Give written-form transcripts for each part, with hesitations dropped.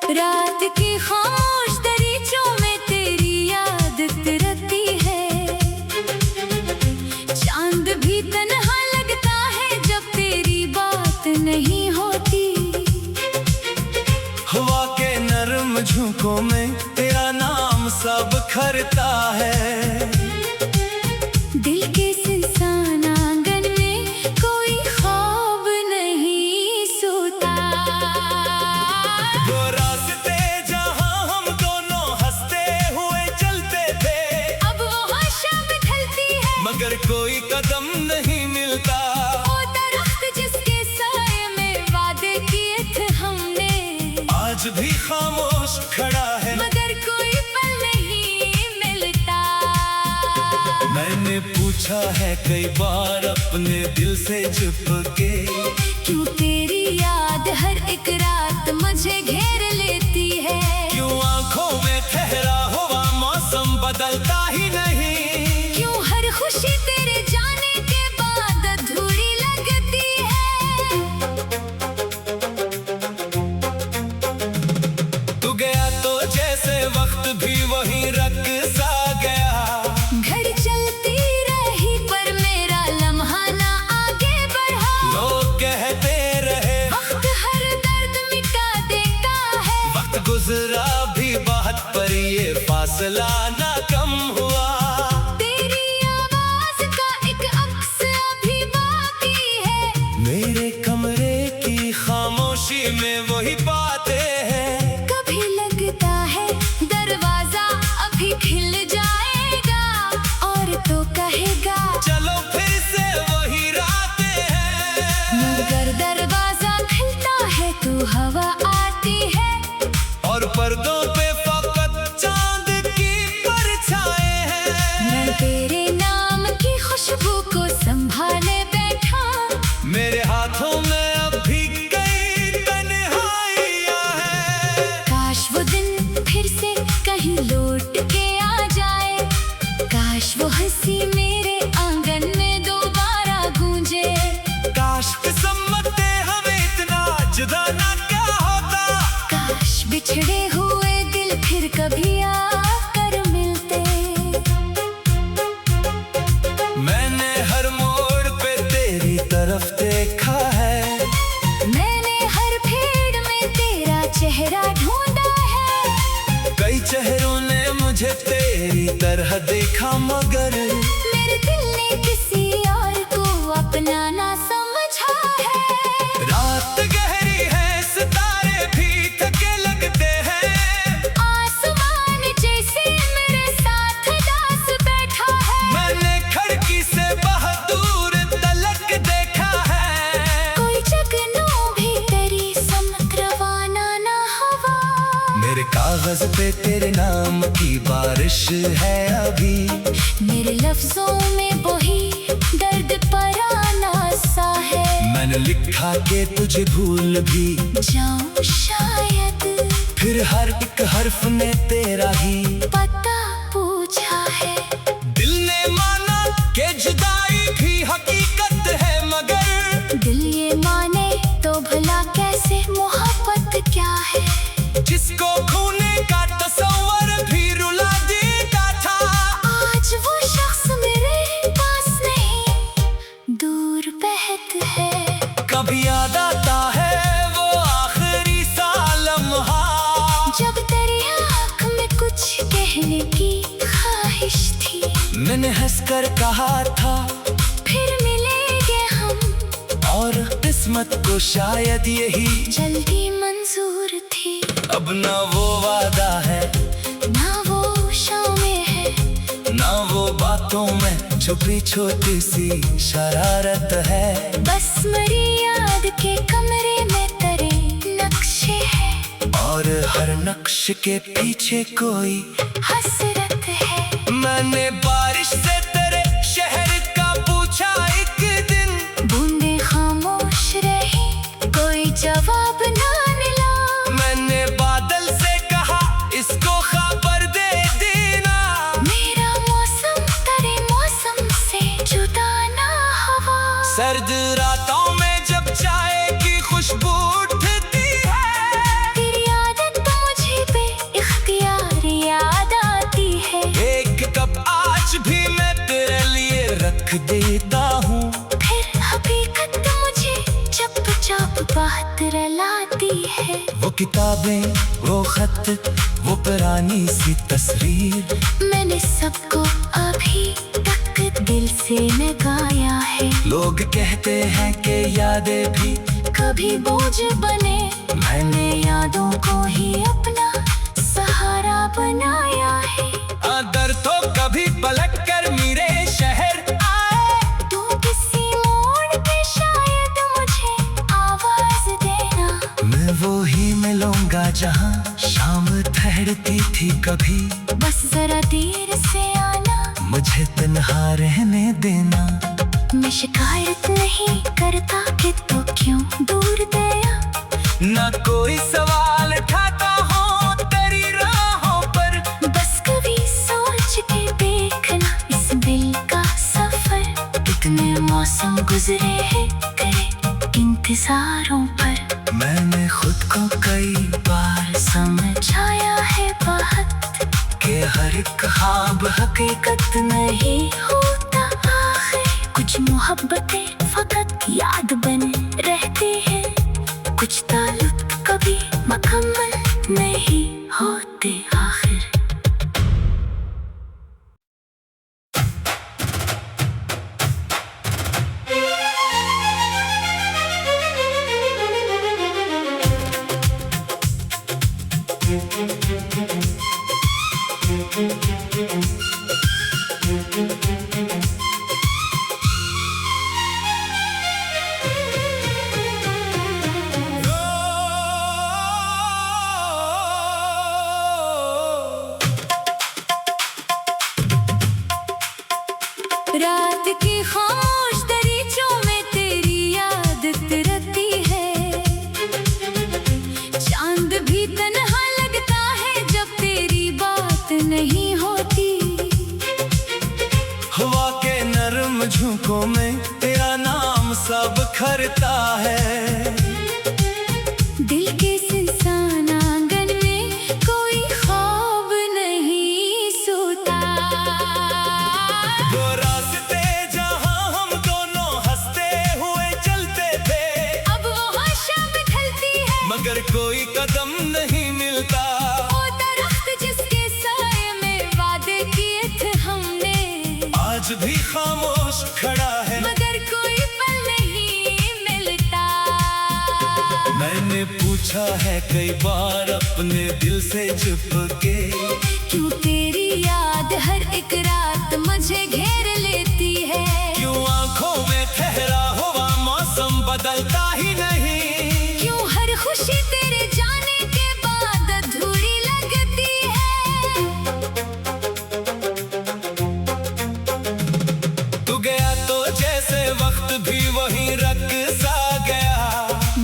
रात की खामोश दरीचों में तेरी याद तिरती है। चांद भी तन्हा लगता है जब तेरी बात नहीं होती। हवा के नरम झोंकों में तेरा नाम सब खरता है। दिल के सुनसान आंगन में कोई ख्वाब नहीं सोता। वो रास्ते जहां हम दोनों हंसते हुए चलते थे, अब वो शाम ढलती है मगर कोई कदम नहीं मिलता। वो दरख्त जिसके साए में वादे किए थे हमने, आज भी खामोश खड़ा है मगर कोई पल नहीं मिलता। मैंने पूछा है कई बार अपने दिल से चुप के, क्यों तेरी याद हर एक रात मुझे घेर लेती है। क्यों आंखों में ठहरा हुआ मौसम बदलता ही नहीं। क्यों हर खुशी तेरे जाने के बाद अधूरी लगती है। तू गया तो जैसे वक्त भी वही रख सा गया। घर चलती रही पर मेरा लम्हा ना आगे बढ़ा। लोग कहते रहे वक्त हर दर्द मिटा देता है। वक्त गुजरा भी बहुत पर ये फासला ना कम हुआ। तेरी आवाज का एक अक्स अभी बाकी है। मेरे कमरे की खामोशी में वही बातें हैं। कभी लगता है दरवाजा अभी खिल जाएगा, और तो कहेगा चलो फिर से वही रातें हैं। मगर दरवाजा खुलता है तो हवा आती है। और पर्दों पे फकत चांद की परछाएं हैं। मैं तेरे नाम की खुशबू को संभाले बैठा। मेरे हाथों में अब भी कई तन्हाइयां हैं। काश वो दिन फिर से कहीं लौट के आ जाए। काश वो हंसी मेरे आंगन में दोबारा गूंजे। काश किस्मते हमें इतना जुदा ना क्या होता। काश बिछड़े हुए दिल फिर कभी आकर मिलते। मैंने हर मोड़ पे तेरी तरफ देखा है। मैंने हर भीड़ में तेरा चेहरा ढूंढा है। कई चेहरों ने मुझे तेरी तरह देखा, मगर मेरे दिल ने किसी और को अपना ना समझा है। रात गहरी है, सितारे भी थके लगते हैं। आसमान जैसे मेरे साथ दास बैठा है। मैंने खिड़की से बहुत दूर तलक देखा है। कोई जगनों भी तेरी समक रवाना ना हवा। मेरे कागज पे तेरे नाम की बारिश है अभी। मेरे लफ्जों में वही दर्द पराना सा है। मैंने लिखा के तुझे भूल भी जाऊं शायद, फिर हर एक हर्फ ने तेरा ही पता पूछा है। दिल ने माना कि जुदाई भी हकीकत है, मगर दिल ये माने तो भला कैसे मोहब्बत क्या है। जिसको खोने का तस्वर भी रुला देता था। आज वो शख्स मेरे पास नहीं, दूर बहत है। कभी याद आता है वो आखिरी सा लम्हा, जब तेरी आँख में कुछ कहने की ख्वाहिश थी। मैंने हंसकर कहा था फिर मिलेंगे हम, और किस्मत को शायद यही जल्दी मंजूर थी। अब ना वो वादा है, ना वो शामें है, ना वो बातों में छुपी छोटी सी शरारत है। बस मेरी याद के कमरे में तेरे नक्शे हैं। और हर नक्श के पीछे कोई हसरत है। मैंने बारिश से तेरे शहर का पूछा एक दिन। बूंदे खामोश रही, कोई जवाब ना मिला। मैंने बादल से कहा इसको खबर दे देना। मेरा मौसम तेरे मौसम से जुदा ना हवा। सर्द रातों में जब चाय की खुशबू उठती है, तेरी आदतों है। वो किताबें, वो खत, वो पुरानी सी तस्वीर, मैंने सबको अभी तक दिल से न गाया है। लोग कहते हैं कि यादें भी कभी बोझ बने, मैंने यादों को ही अपना सहारा बनाया है। आदर तो कभी पलट कर मेरे शहर आए, तू किसी मोड़ पे शायद मुझे आवाज देना। मैं वो ही मिलूंगा जहाँ शाम ठहरती थी कभी। बस जरा देर से आना, मुझे तन्हा रहने देना। मैं शिकायत नहीं करता कि तू क्यों दूर गया। ना कोई सवाल उठाता हूँ तेरी राहों पर, बस कभी सोच के देखना इस दिल का सफर। कितने मौसम गुजरे हैं गए इंतजारों पर। मैंने खुद को कई बार समझाया है बहुत कि हर एक ख्वाब हकीकत नहीं होता आखिर। कुछ मोहब्बतें फकत याद बने रहती हैं, कुछ ताल्लुक कभी मुकम्मल नहीं होते आखिर। रात की खामोश दरीचों में तेरी याद तिरती है। चांद भी तन्हा लगता है जब तेरी बात नहीं होती। हवा के नरम झोंकों में तेरा नाम सब खरता है। दिल के सुनसान आंगन में कोई ख्वाब नहीं सोता। वो रास्ते जहाँ हम दोनों हंसते हुए चलते थे, अब वहाँ शाम ढलती है मगर कोई कदम नहीं मिलता। वो दरख्त जिसके साए में वादे किए थे हमने, आज भी खामोश खड़ा है मगर कोई पल नहीं मिलता। मैंने पूछा है कई बार अपने दिल से चुप के, क्यों तेरी याद हर एक रात मुझे घेर लेती है। क्यों आंखों में ठहरा हुआ मौसम बदलता ही नहीं। क्यों हर खुशी तेरे जाने के बाद अधूरी लगती है। तू गया तो जैसे वक्त भी वहीं रख सा गया।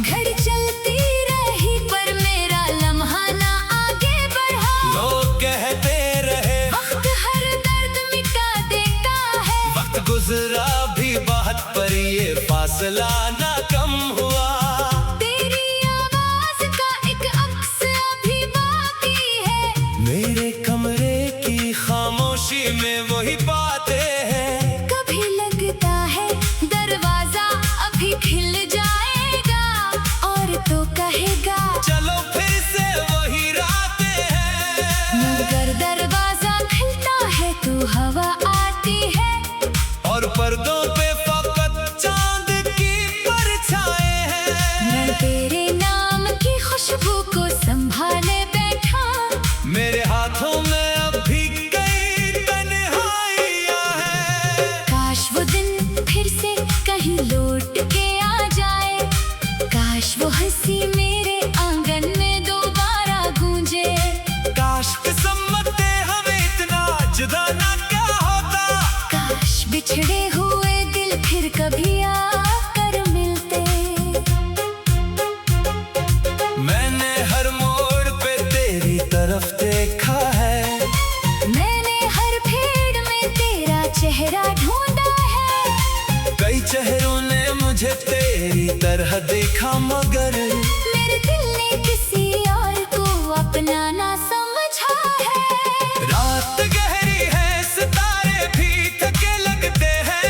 घर चलती रही पर मेरा लम्हा ना आगे बढ़ा। लोग कहते रहे वक्त हर दर्द मिटा देता है। वक्त गुजरा भी बहुत पर ये फासला ना कम हुआ। तेरी आवाज का एक अक्स अभी बाकी है। मेरे कमरे की खामोशी में वही बातें हैं। कभी लगता है दरवाजा अभी खिल जाएगा, और तो कहेगा चलो फिर से वही रातें हैं। मगर दरवाजा खुलता है तो हवा आती है। और पर्दों पे फकत चांद की परछाएं हैं। मैं तेरे नाम की खुशबू को संभाले बैठा। मेरे हाथों में अब भी कई तन्हाइयां हैं। काश वो दिन फिर से कहीं लौट के आ जाए। काश वो हंसी मेरे आंगन में दोबारा गूंजे। काश किस्मत ने हमें इतना जुदा ना क्या होता। काश बिछड़े हुए दिल फिर कभी आकर मिलते। मैंने हर मोड़ पे तेरी तरफ देखा है। मैंने हर भीड़ में तेरा चेहरा ढूंढा है। कई चेहरों ने मुझे तेरी तरह देखा, मगर मेरे दिल ने किसी और को अपना ना समझा है। रात गहरी है, सितारे भी थके लगते हैं।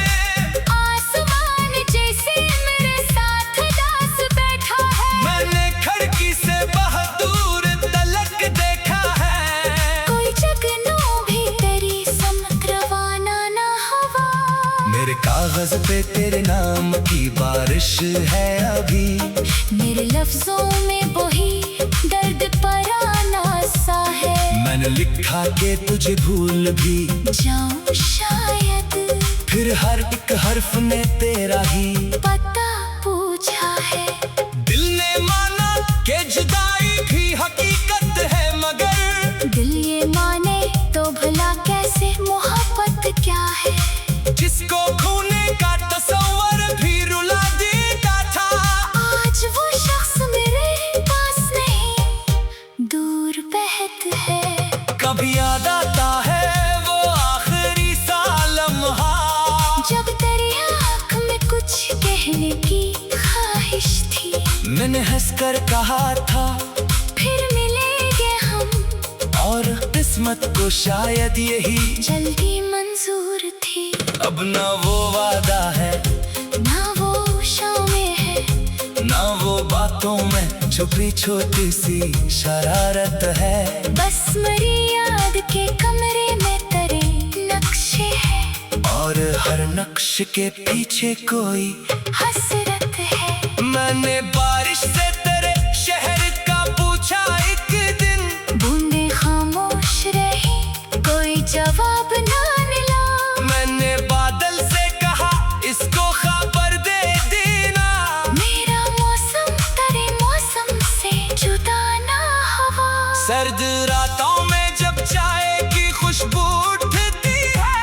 आसमान जैसे मेरे साथ दास बैठा है। मैंने खिड़की पे तेरे नाम की बारिश है अभी। मेरे लफ्जों में वही दर्द पराना सा है। मैंने लिखा के तुझे भूल भी जाऊं शायद, फिर हर एक हर्फ ने तेरा ही पता पूछा है। दिल ने माना के जुदाई भी हकीकत है, मगर दिल ये माने तो भला कैसे मोहब्बत क्या है। जिसको खोने का तस्वर भी रुला देता था, आज वो शख्स मेरे पास नहीं, दूर बहत है। कभी याद आता है वो आखिरी सा लम्हा, जब तेरी आँख में कुछ कहने की ख्वाहिश थी। मैंने हंसकर कहा था फिर मिलेंगे हम, और किस्मत को शायद यही जल्दी मंजूर थी। अब ना वो वादा है, ना वो शामें है, ना वो बातों में छुपी छोटी सी शरारत है। बस मेरी याद के कमरे में तेरे नक्शे हैं, और हर नक्श के पीछे कोई हसरत है। मैंने बारिश से तेरे शहर का पूछा एक दिन, बूंदे खामोश रही, कोई जवाब ना मिला। मैंने बादल से कहा इसको खबर दे देना, मेरा मौसम तेरे मौसम से जुदा ना हुआ। सर्द रातों में जब चाय की खुशबू उठती है,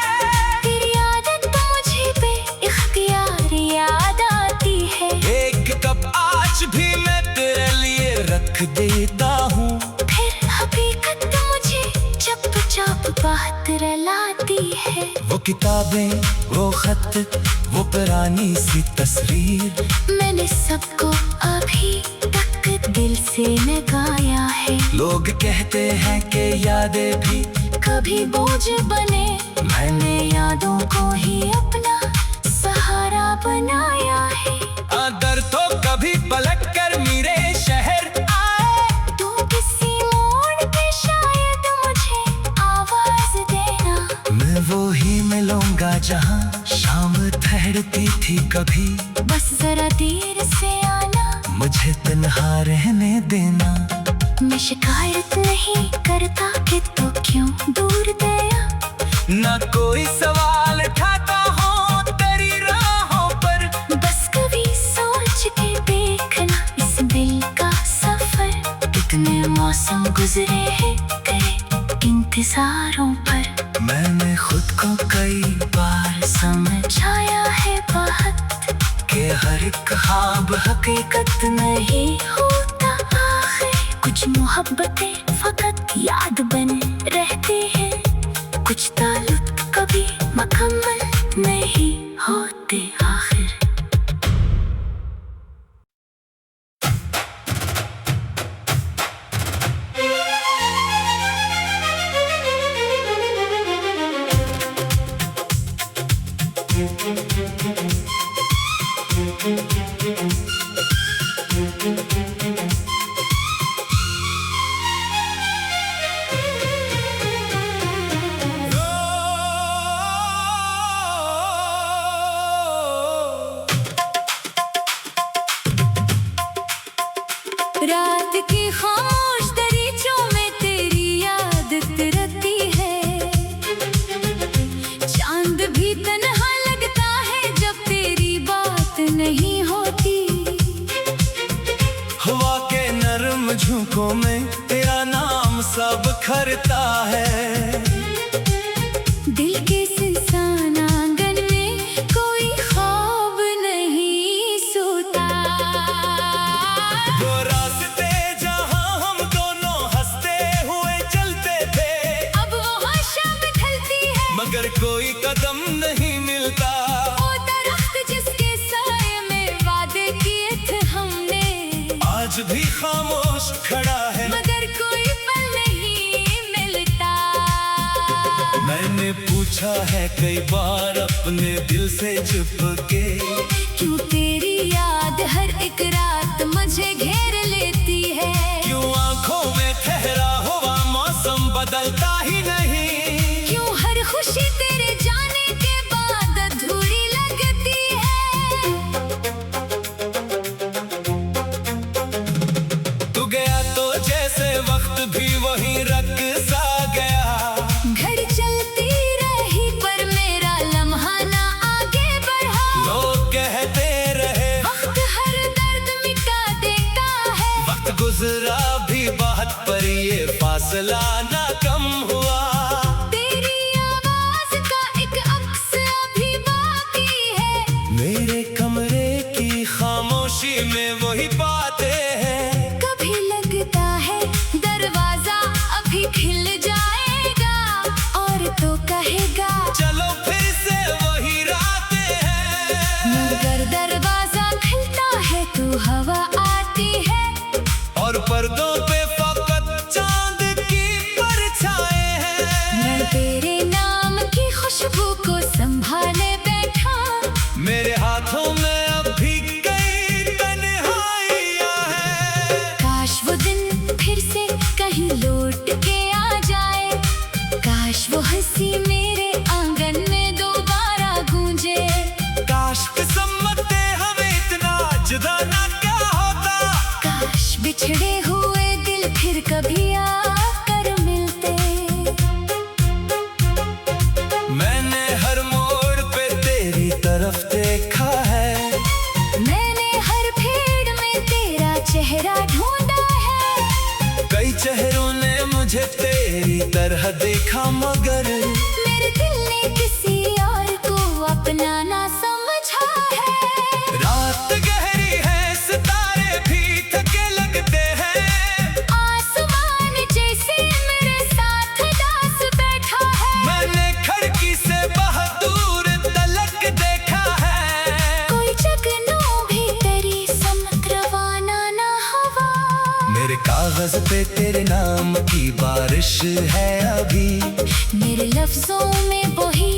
तेरी आदत तो मुझे बेइख्तियार याद आती है। एक कप आज भी मैं तेरे लिए रख देता हूँ, फिर हकीकत तो मुझे चप चप बात रलाती है। वो किताबें, वो खत, वो पुरानी सी तस्वीर, मैंने सबको अभी तक दिल से लगाया है। लोग कहते हैं कि यादें भी कभी बोझ बने, मैंने यादों को ही अपना सहारा बनाया है। अगर तो कभी पलट कर मेरे शहर आए, तू किसी मोड़ पे शायद मुझे आवाज देना। मैं वो ही मिलूंगा जहाँ शाम ठहरती थी कभी। बस जरा देर से आना, मुझे तन्हा रहने देना। मैं शिकायत नहीं करता कि तू क्यों दूर गया। ना कोई सवाल उठाता हो तेरी राहों पर, बस कभी सोच के देखना इस दिल का सफर। कितने मौसम गुजरे हैं तेरे इंतजारों पर। मैंने खुद को कई बार समझाया है बात कि हर एक ख्वाब हकीकत नहीं होता आखिर। कुछ मोहब्बतें फकत याद बने रहती हैं, कुछ ताल्लुक कभी मुकम्मल नहीं होते आखिर। रात की खामोश दरीचों में तेरी याद तिरती है। चांद भी तन्हा लगता है जब तेरी बात नहीं होती। हवा के नरम झोंकों में तेरा नाम सब खरता है। दिल के सुनसान आंगन में कोई ख्वाब नहीं सोता। वो रास्ते जहाँ हम दोनों हंसते हुए चलते थे, अब वो शाम ढलती है मगर कोई कदम नहीं मिलता। वो दरख्त जिसके साए में वादे किए थे हमने, आज भी खामोश खड़ा है, मगर कोई पल नहीं मिलता। मैंने पूछा है कई बार अपने दिल से चुप के, क्यों तेरी याद हर एक रात मुझे घेर लेती है। क्यों आंखों में ठहरा हुआ मौसम बदलता ही नहीं। क्यों हर खुशी तेरे जाने के बाद अधूरी लगती है। वक्त भी वहीं रक़्सा गया। घड़ी चलती रही पर मेरा लम्हा ना आगे बढ़ा। लोग कहते रहे वक्त हर दर्द मिटा देता है। वक्त गुजरा भी बहुत पर ये फासला ना कम हुआ। तेरी आवाज का एक अक्स अभी बाकी है। मेरे कमरे की खामोशी में वही बातें हैं। कभी लगता है दरवाजा अभी खिल जाएगा और तो कहेगा चलो फिर से वही रातें हैं। मगर दरवाजा खुलता है तो हवा आती है और पर्दों पे फकत चांद की परछाएं हैं। मैं तेरे नाम की खुशबू को संभाले बैठा। मेरे हाथों में अब भी कई तन्हाइयां हैं। काश वो दिन फिर से कहीं लौट के आ जाए। काश वो हंसी मेरे आंगन में दोबारा गूंजे। काश किस्मते हमें इतना जुदा ना क्या होता। काश बिछड़े हुए दिल फिर कभी आकर मिलते। मैंने हर मोड़ पे तेरी तरफ देखा है। मैंने हर भीड़ में तेरा चेहरा ढूंढा है। कई चेहरों ने मुझे तेरी तरह देखा मगर मेरे दिल ने किसी और को अपना ना समझा है। रात गहरी है, सितारे भी थके लगते हैं। आसमान जैसे मेरे साथ दास बैठा है। मैंने खिड़की से बहुत दूर तलक देखा है। कोई जगनों भी तेरी समत रवाना ना हवा। मेरे कागज पे तेरे नाम की बारिश है अभी। मेरे लफ्जों में वही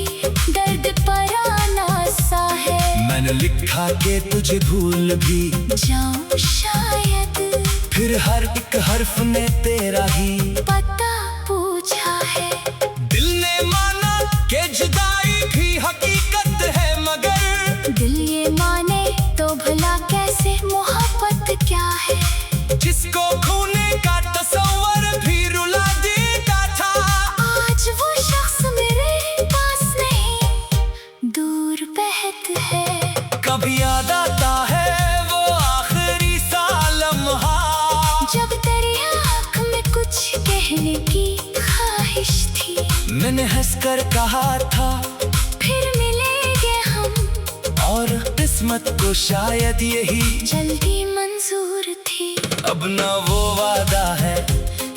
दर्द पराना सा है। मैंने लिखा के तुझे भूल भी जाऊं शायद फिर हर एक हर्फ ने तेरा ही पता पूछा है। दिल ने माना कि जुदाई भी हकीकत है मगर दिल ये माने तो भला कैसे मोहब्बत क्या है। जिसको खोने का तस्वर भी रुला देता था। आज वो शख्स मेरे पास नहीं दूर बहत है। कभी याद आता है वो आखिरी सा लम्हा जब तेरी आँख में कुछ कहने की ख्वाहिश थी। मैंने हंसकर कहा था फिर मिलेंगे हम और किस्मत को शायद यही जल्दी मंजूर थी। अब ना वो वादा है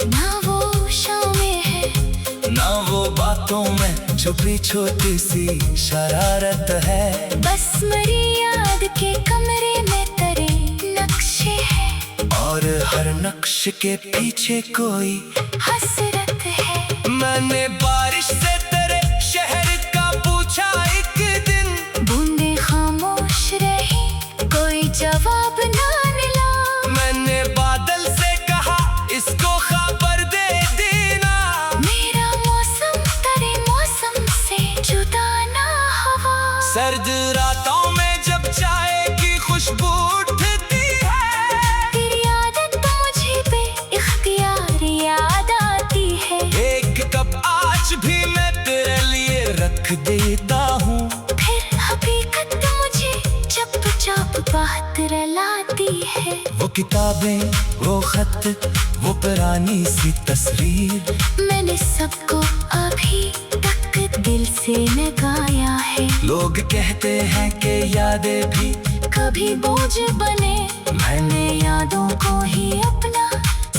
ना वो शामें है ना वो बातों में छुपी छोटी सी शरारत है। बस मेरी याद के कमरे में तेरे नक्शे हैं और हर नक्श के पीछे कोई हसरत है। मैंने बारिश से तेरे शहर का पूछा एक दिन। बूंदे खामोश रही कोई जवाब ना मिला। मैंने बादल से कहा इसको खबर दे देना। मेरा मौसम तेरे मौसम से जुदा ना हवा। सर्द रातों में जब चाय की खुशबू उठती है। तेरी आदत तो मुझे बेइख्तियार याद आती है। एक कप आज भी मैं तेरे लिए रख देता हूँ। फिर हकीकत मुझे चुपचाप बात रलाती है। वो किताबें वो खत वो पुरानी सी तस्वीर मैंने सबको अभी तक दिल से लगाया है। लोग कहते हैं कि यादें भी कभी बोझ बने। मैंने यादों को ही अपना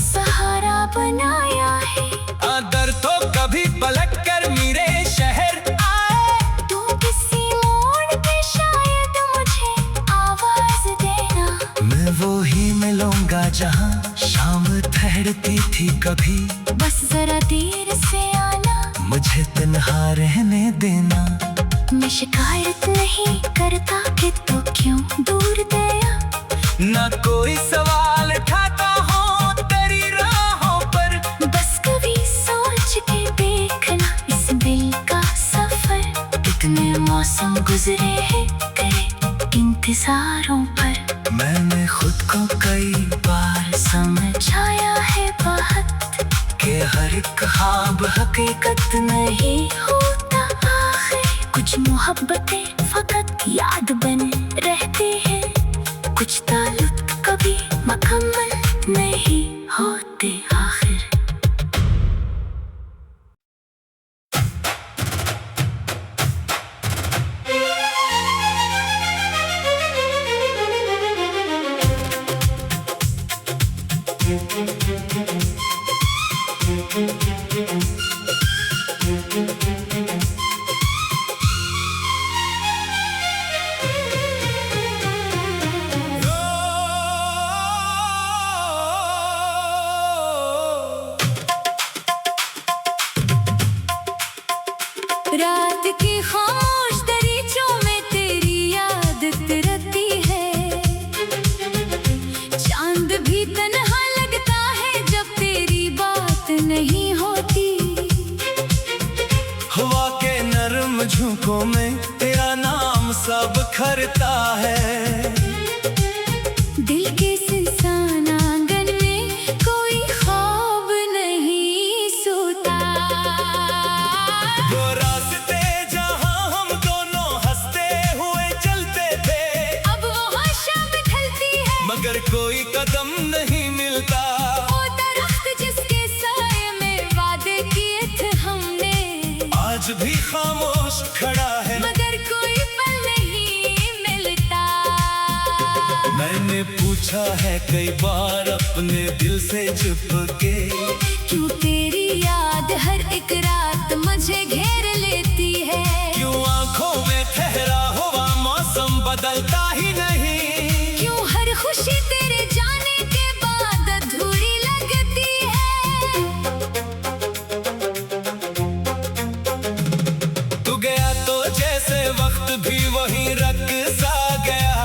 सहारा बनाया है। अगर तो कभी पलट कर मेरे शहर आए तू किसी मोड़ पे शायद मुझे आवाज देना। मैं वो ही मिलूंगा जहाँ शाम ठहरती थी कभी। बस जरा देर से आना मुझे तन्हा रहने देना। मैं शिकायत नहीं करता कि तू क्यों दूर गया। ना कोई सवाल उठाता हो तेरी राहों पर। बस कभी सोच के देखना इस दिल का सफर। कितने मौसम गुजरे हैं तेरे इंतजारों पर। मैंने खुद को कई बार समझाया है बहुत हर एक ख्वाब हकीकत नहीं होता आखिर। कुछ मोहब्बतें फकत याद बने रहती हैं, कुछ ताल्लुक कभी मुकम्मल नहीं होते आखिर। रात की खामोश दरीचों में तेरी याद तिरती है, चांद भी तन्हा लगता है जब तेरी बात नहीं होती। हवा के नर्म झोंकों में तेरा नाम सब खरता है। दिल के सुनसान आंगन में कोई ख्वाब नहीं सोता। वो रास्ते जहां हम दोनों हंसते हुए चलते थे, अब वहाँ शाम ढलती है मगर कोई कदम नहीं मिलता। वो दरख्त जिसके साए में वादे किए थे हमने, आज भी खामोश खड़ा है मगर कोई पल नहीं मिलता। मैंने पूछा है कई बार अपने दिल से चुप के, क्यों तेरी याद हर एक रात मुझे घेर लेती है। क्यों आंखों में ठहरा हुआ मौसम बदलता ही नहीं। क्यों हर खुशी तेरे जाने के बाद अधूरी लगती है। तू गया तो जैसे वक्त भी वहीं रख सा गया।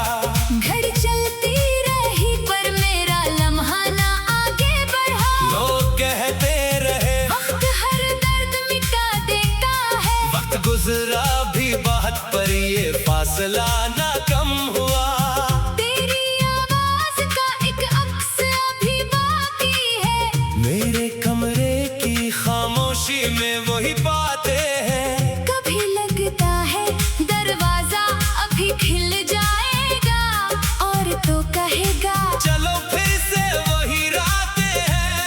घर चलती रही पर मेरा लम्हा ना आगे बढ़ा। लोग कहते रहे वक्त हर दर्द मिटा देता है। वक्त गुजरा भी बहुत पर ये फासला ना कम हुआ। तेरी आवाज का एक अक्स अभी बाकी है, मेरे कमरे की खामोशी में वही बातें हैं। कभी लगता है दरवाजा अभी खिल जाएगा और तो कहेगा चलो फिर से वही रातें हैं।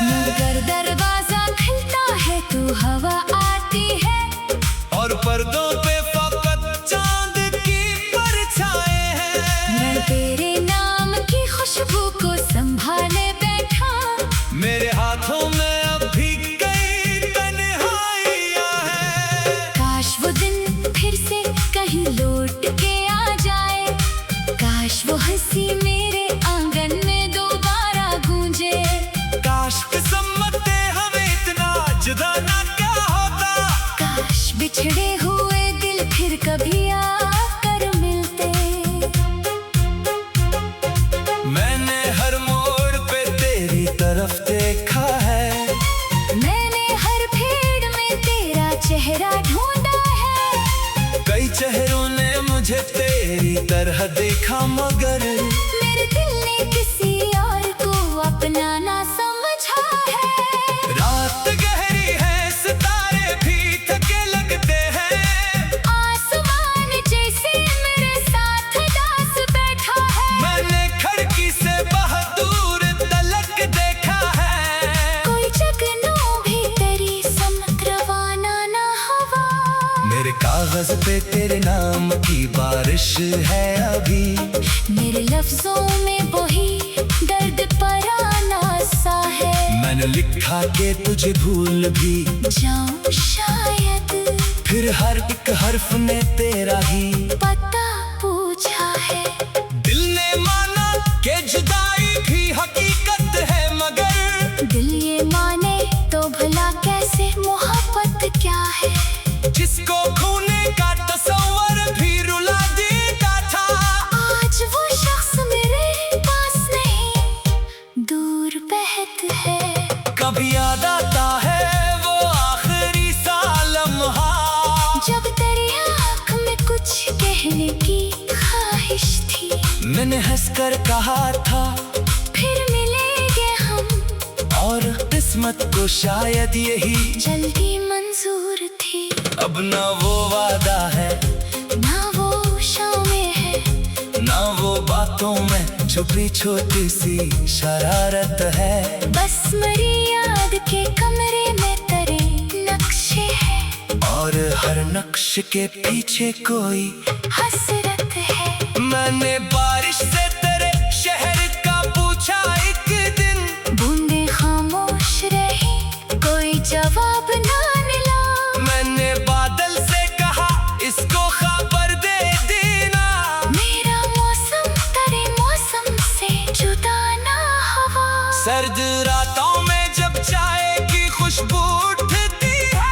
मगर दरवाजा खिलता है तो हवा आती है, और पर्दों पे फकत चांद की परछाएं हैं। मैं तेरे नाम की खुशबू को संभाले बैठा। मेरे हाथों में अब भी कई तन्हाइयां हैं। काश वो दिन फिर से कहीं लौट के आ जाए, काश वो हंसी मेरे आंगन में दोबारा गूंजे। काश किस्मत ने हमें इतना जुदा ना क्या होता। काश बिछड़े हुए दिल फिर कभी आकर मिलते। मैंने हर मोड़ पे तेरी तरफ देखा है। मैंने हर भीड़ में तेरा चेहरा ढूंढा है। कई चेहरों ने मुझे तेरी तरह देखा, मगर मेरे दिल ने किसी और को अपना ना समझा है। रात गहरी है, सितारे भी थके लगते हैं। आसमान जैसे मेरे साथ दास बैठा है। मैंने खिड़की से बहुत दूर तलक देखा है। कोई जगनों भी तेरी समत रवाना ना हवा। मेरे कागज पे तेरे नाम की बारिश है अभी। मेरे लफ्जों में वही दर्द पराना सा है। मैंने लिखा के तुझे भूल भी जाऊं शायद, फिर हर एक हर्फ ने तेरा ही पता पूछा है। दिल ने माना कि जुदाई भी हकीकत है, मगर दिल ये माने तो भला कैसे मोहब्बत क्या है। जिसको खोने का तस्वर भी रुला देता था, आज वो शख्स मेरे पास नहीं, दूर बहत है। कभी याद आता है वो आखिरी सा लम्हा, जब तेरी आँख में कुछ कहने की ख्वाहिश थी। मैंने हंसकर कहा था फिर मिलेंगे हम, और और किस्मत को शायद यही जल्दी मंजूर थी। अब ना वो वादा है, ना वो शामें है, ना वो बातों में छुपी छोटी सी शरारत है। बस मेरी याद के कमरे में तेरे नक्शे हैं, और हर नक्श के पीछे कोई हसरत है। मैंने बारिश से तेरे शहर का पूछा एक दिन, बूंदे खामोश रही, कोई जवाब ना मिला। मैंने बादल से कहा इसको खबर दे देना। मेरा मौसम तेरे मौसम से जुदा ना हवा। सर्द रातों में जब चाय की खुशबू उठती है,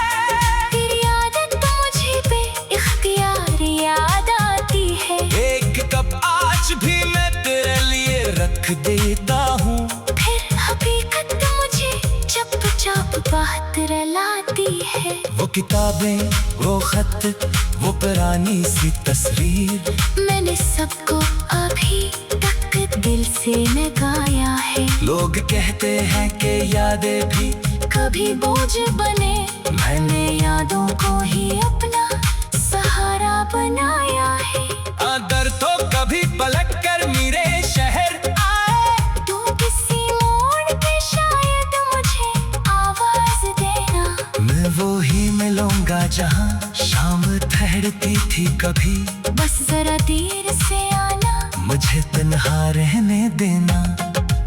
तेरी आदत मुझे बेइख्तियार याद आती है। एक कप आज भी मैं तेरे लिए रख देता हूँ। फिर हकीकत मुझे चप चप बात रलाती है। वो किताबें, वो खत, वो पुरानी सी तस्वीर, मैंने सबको अभी तक दिल से न गाया है। लोग कहते हैं कि यादें भी कभी बोझ बने, मैंने यादों को ही अपना सहारा बनाया है। अगर तो कभी पलट कर मेरे शहर आए, तू किसी मोड़ पे शायद मुझे आवाज देना। मैं वो ही मिलूंगा जहाँ शाम ठहरती थी कभी। बस जरा देर से आना, मुझे तन्हा रहने देना।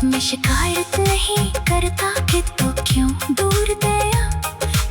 मैं शिकायत नहीं करता कि तू क्यों दूर गया।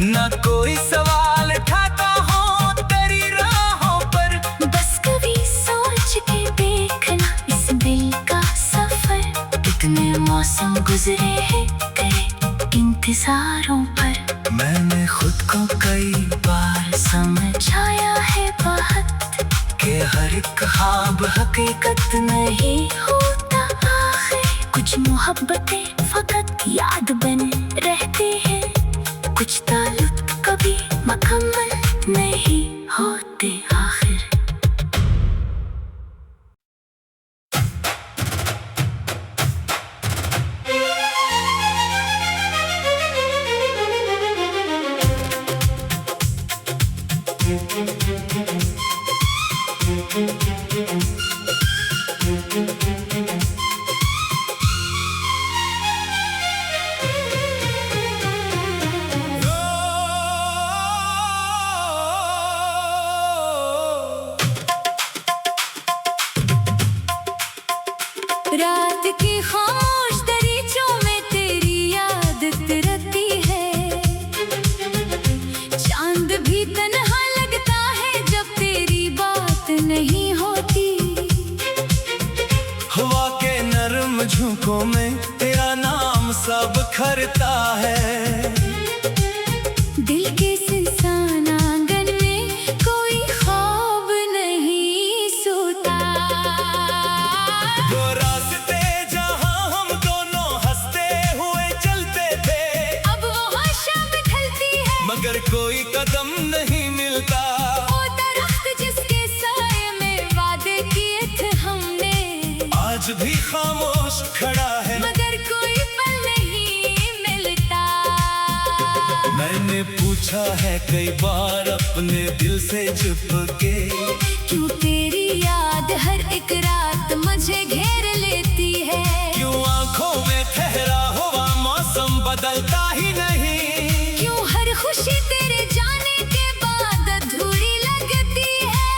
ना कोई सवाल उठाता हो तेरी राहों पर, बस कभी सोच के देखना इस दिल का सफर। कितने मौसम गुजरे हैं तेरे इंतजारों पर। मैंने खुद को कई बार समझाया है बात कि हर एक ख्वाब हकीकत नहीं होता आखिर। कुछ मोहब्बतें फकत याद बने रहती हैं, कुछ ताल्लुक कभी मुकम्मल नहीं होते आखिर। रात की खामोश दरीचों में तेरी याद तिरती है। चांद भी तन्हा लगता है जब तेरी बात नहीं होती। हवा के नरम झोंकों में तेरा नाम सब खरता है। दिल के सुनसान आंगन में कोई ख्वाब नहीं सोता। वो रास्ते जहाँ हम दोनों हंसते हुए चलते थे, अब वो शाम ढलती है, मगर कोई कदम नहीं मिलता। वो दरख्त जिसके साए में वादे किए थे हमने, आज भी खामोश खड़ा है, मगर कोई पल नहीं मिलता। मैंने पूछा है कई बार अपने दिल से चुप के, क्यों तेरी याद हर एक रात मुझे घेर लेती है। क्यों आंखों में ठहरा हुआ मौसम बदलता ही नहीं। क्यों हर खुशी तेरे जाने के बाद अधूरी लगती है।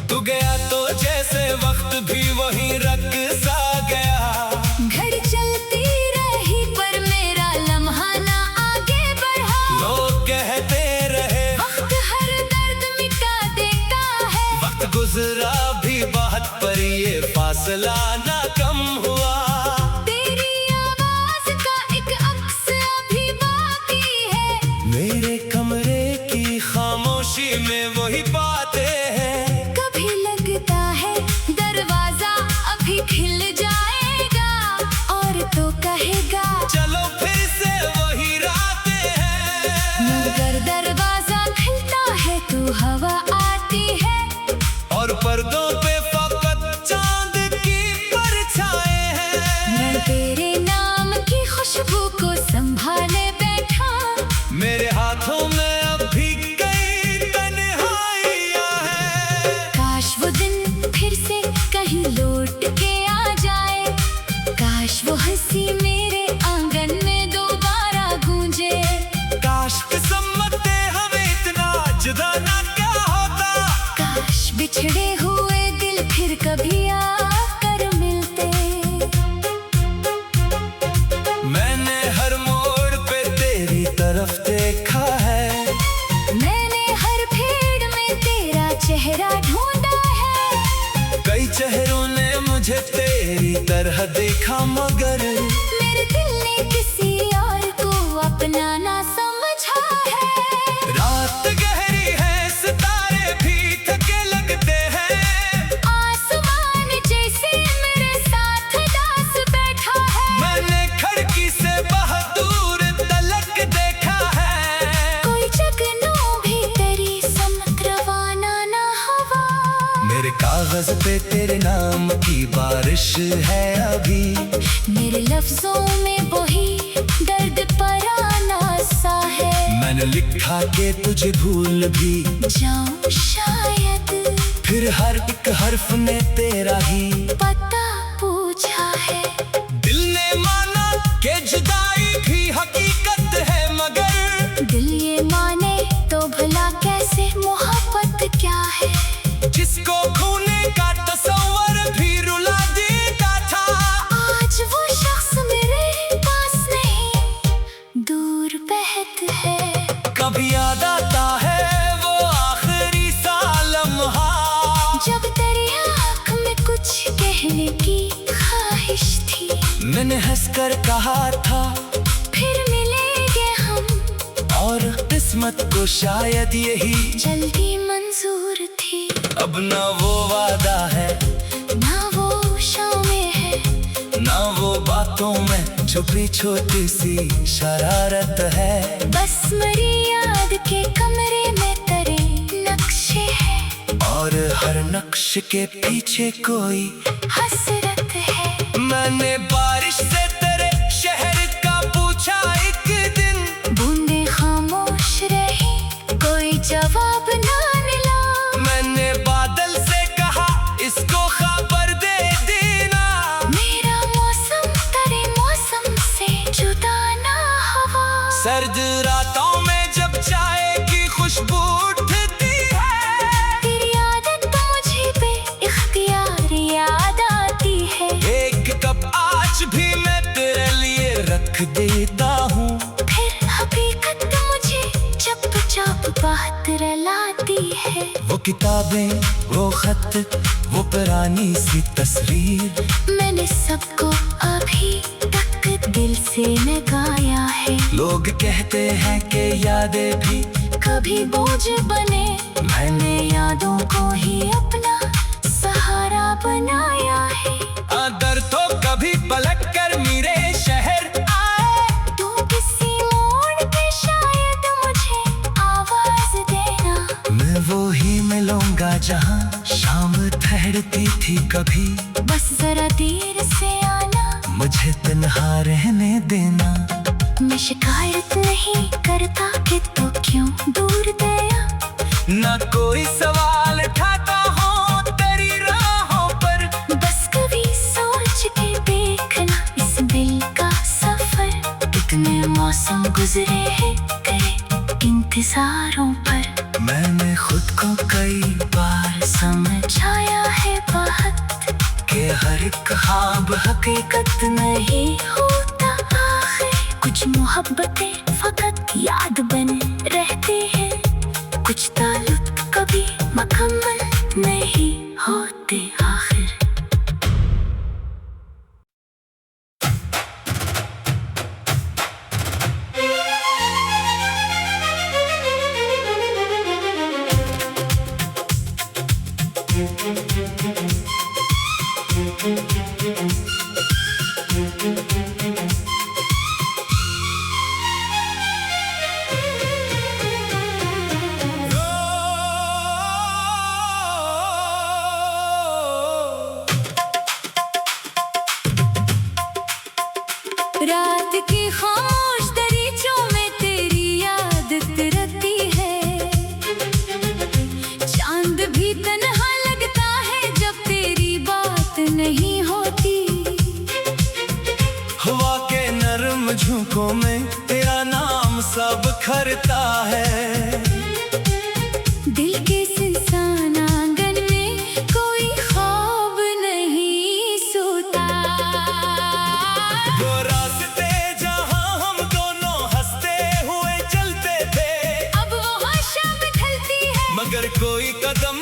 तू गया तो जैसे वक्त भी वहीं रख सा गया। घर चलती रही पर मेरा लम्हा ना आगे बढ़ा। लोग कहते रहे वक्त हर दर्द मिटा देता है। वक्त गुजरा भी बहुत पर ये फासला ना कम हुआ। तेरी तरह देखा मगर मेरे दिल ने किसी और को अपना ना समझा है। रात गहरी है, सितारे भी थके लगते हैं, आसमान जैसे मेरे साथ दास बैठा है। मैंने खिड़की से बहुत दूर तलक देखा है। कोई जगनों भी तेरी समत रवाना ना हवा। मेरे कागज पे तेरे नाम की बारिश है अभी, मेरे लफ्जों में वही दर्द पराना सा है। मैंने लिखा के तुझे भूल भी जाऊं शायद, फिर हर एक हर्फ ने तेरा ही पता पूछा है। दिल ने माना के जुदाई भी हकीकत है, मगर दिल ये माने तो भला कैसे मोहब्बत क्या है। जिसको खूने का तस्वर भी रुला देता था, आज वो शख्स मेरे पास नहीं, दूर बहत है। कभी याद आता है वो आखिरी सा लम्हा, जब तेरी आँख में कुछ कहने की ख्वाहिश थी। मैंने हंसकर कहा था फिर मिलेंगे हम, और किस्मत को शायद यही जल्दी मंजूर थी। अब ना वो वादा है, ना वो शामें है, ना वो बातों में छुपी छोटी सी शरारत है। बस मेरी याद के कमरे में तेरे नक्शे हैं, और हर नक्श के पीछे कोई हसरत है। मैंने बारिश से तेरे शहर का पूछा एक दिन, बूंदे खामोश रही, कोई जवाब ना मिला। मैंने बादल से कहा इसको खबर दे देना, मेरा मौसम तेरे मौसम से जुदा ना हवा। सर्द रातों में जब चाय की खुशबू उठती है, तेरी आदत तो मुझे बेइख्तियार याद आती है। एक कप आज भी मैं तेरे लिए रख देता हूँ, फिर हकीकत मुझे चुपचाप बात रलाती है। वो किताबें, वो खत, वो पुरानी सी तस्वीर, मैंने सबको अभी तक दिल से लगाया है। लोग कहते हैं कि यादें भी कभी बोझ बने, मैंने यादों को ही अपना सहारा बनाया है। अगर तो कभी पलट कर मेरे शहर आए, तू किसी मोड़ पे शायद मुझे आवाज देना। मैं वो ही मिलूंगा जहाँ शाम ठहरती थी कभी, बस जरा देर से आना, मुझे तन्हा रहने देना। मैं शिकायत नहीं करता कि तू क्यों दूर गया। ना कोई सवाल उठाता हो तेरी राहों पर, बस कभी सोच के देखना इस दिल का सफर, कितने मौसम गुजरे हैं कई इंतजारों पर। मैंने खुद को कई बार समझाया है बहुत कि हर एक ख्वाब हकीकत नहीं होता आखिर। कुछ मोहब्बतें फकत याद बने रहती हैं, कुछ ताल्लुक कभी मुकम्मल नहीं होते आखिर। रात की खामोश दरीचों में तेरी याद तिरती है। चांद भी तन्हा लगता है जब तेरी बात नहीं होती। हवा के नरम झोंकों में तेरा नाम सब खरता है। दिल के सुनसान आंगन में कोई ख्वाब नहीं सोता। वो रास्ते जहाँ हम दोनों हंसते हुए चलते थे, अब वो शाम ढलती है मगर कोई कदम